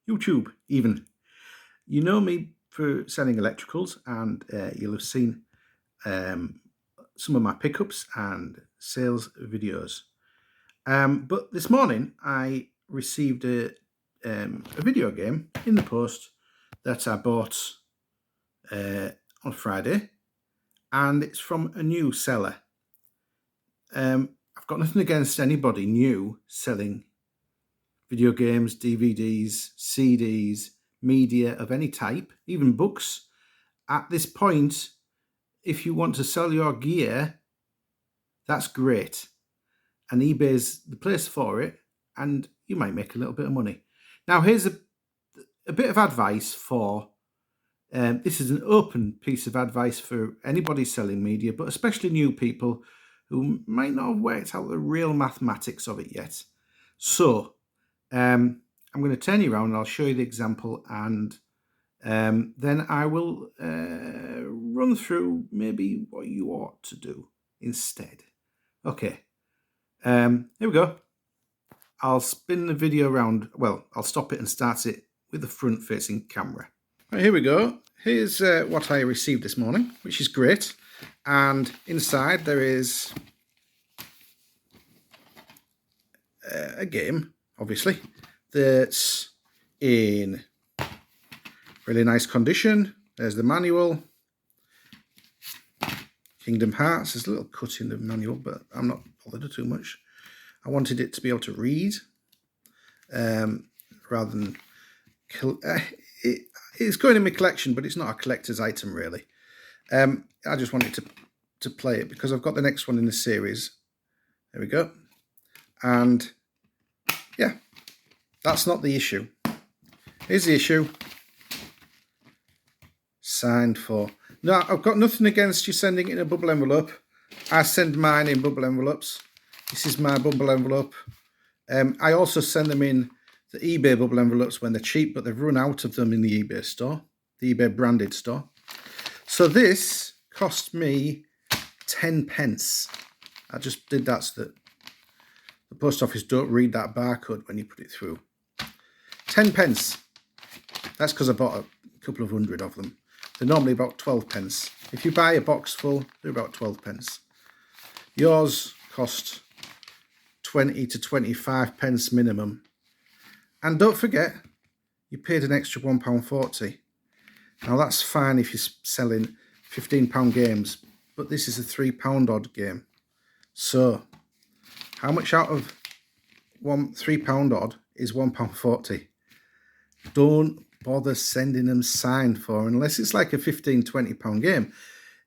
YouTube even. You know me for selling electricals, and you'll have seen some of my pickups and sales videos. But this morning I received a video game in the post that I bought on Friday, and it's from a new seller. I've got nothing against anybody new selling video games, DVDs, CDs, media of any type, even books. At this point, if you want to sell your gear, that's great. And eBay's the place for it, and you might make a little bit of money. Now, here's a bit of advice for, this is an open piece of advice for anybody selling media, but especially new people who might not have worked out the real mathematics of it yet. So, I'm going to turn you around and I'll show you the example, and then I will run through maybe what you ought to do instead. Okay, here we go. I'll spin the video around. Well, I'll stop it and start it with the front-facing camera. Right, here we go. Here's what I received this morning, which is great. And inside there is a game, obviously, that's in really nice condition. There's the manual. Kingdom Hearts. There's a little cut in the manual, but I'm not bothered too much. I wanted it to be able to read rather than... It's going in my collection, but it's not a collector's item, really. I just wanted to play it because I've got the next one in the series. There we go. And yeah, that's not the issue. Here's the issue. Signed for. Now, I've got nothing against you sending it in a bubble envelope. I send mine in bubble envelopes. This is my bubble envelope. I also send them in the eBay bubble envelopes when they're cheap, but they've run out of them in the eBay store, the eBay branded store. So this cost me 10 pence. I just did that so that the post office don't read that barcode when you put it through. 10 pence. That's because I bought a couple of hundred of them. They're normally about 12 pence. If you buy a box full, they're about 12 pence. Yours cost 20 to 25 pence minimum. And don't forget, you paid an extra £1.40. Now that's fine if you're selling £15 games, but this is a £3 odd game. So, how much out of £3 odd is £1.40? Don't bother sending them signed for unless it's like a £15, £20 game.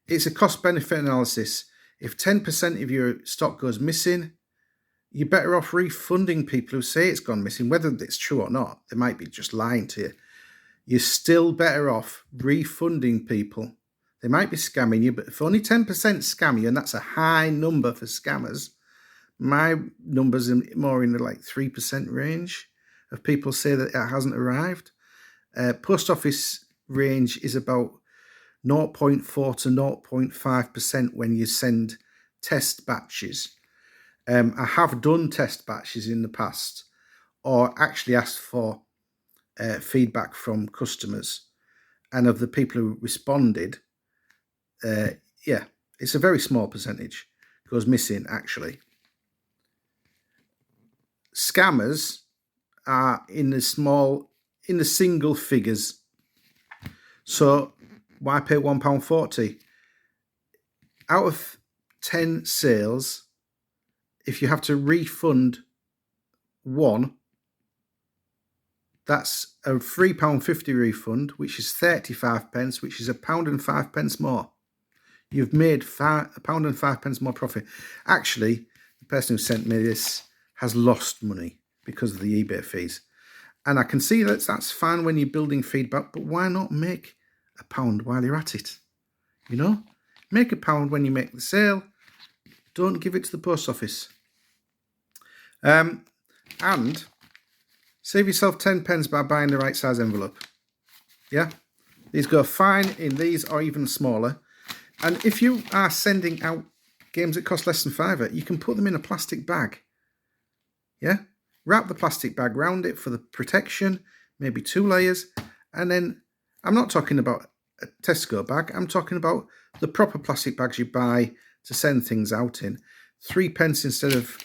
It's a cost-benefit analysis. If 10% of your stock goes missing, you're better off refunding people who say it's gone missing, whether it's true or not. They might be just lying to you. You're still better off refunding people. They might be scamming you, but if only 10% scam you, and that's a high number for scammers, my numbers are more in the like 3% range of people say that it hasn't arrived. Post office range is about 0.4 to 0.5% when you send test batches. I have done test batches in the past, or actually asked for feedback from customers, and of the people who responded, yeah, it's a very small percentage goes missing actually. Scammers are in the single figures. So why pay £1.40? Out of 10 sales, if you have to refund one, that's a £3.50 refund, which is 35 pence, which is £1.05 more. You've made £1.05 more profit. Actually, the person who sent me this has lost money because of the eBay fees. And I can see that that's fine when you're building feedback, but why not make £1 while you're at it? You know, make £1 when you make the sale. Don't give it to the post office. And save yourself 10 pence by buying the right size envelope. Yeah, these go fine in these or even smaller. And if you are sending out games that cost less than £5, you can put them in a plastic bag. Yeah, wrap the plastic bag around it for the protection. maybe 2 layers. And then I'm not talking about a Tesco bag. I'm talking about the proper plastic bags you buy to send things out in. 3p instead of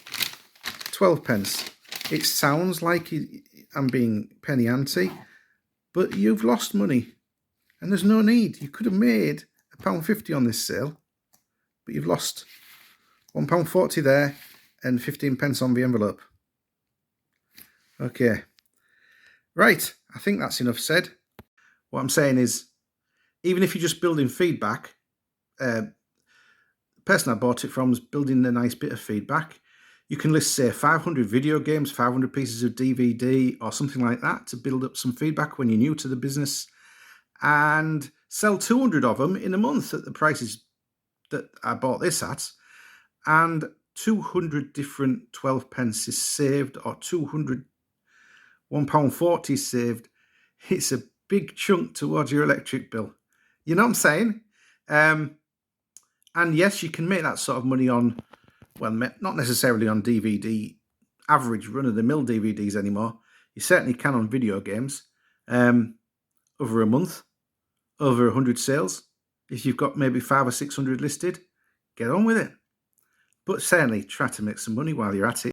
12p. It sounds like I'm being penny ante, but you've lost money. And there's no need. You could have made £1.50 on this sale, but you've lost £1.40 there and 15p on the envelope. Okay. Right, I think that's enough said. What I'm saying is, even if you're just building feedback, the person I bought it from is building a nice bit of feedback. You can list, say, 500 video games, 500 pieces of DVD or something like that to build up some feedback when you're new to the business, and sell 200 of them in a month at the prices that I bought this at, and 200 different 12p is saved, or 200 £1.40 saved. It's a big chunk towards your electric bill. You know what I'm saying? And yes, you can make that sort of money on, well, not necessarily on DVD, average run-of-the-mill DVDs anymore. You certainly can on video games. Over a month, over 100 sales. If you've got maybe 500 or 600 listed, get on with it. But certainly try to make some money while you're at it.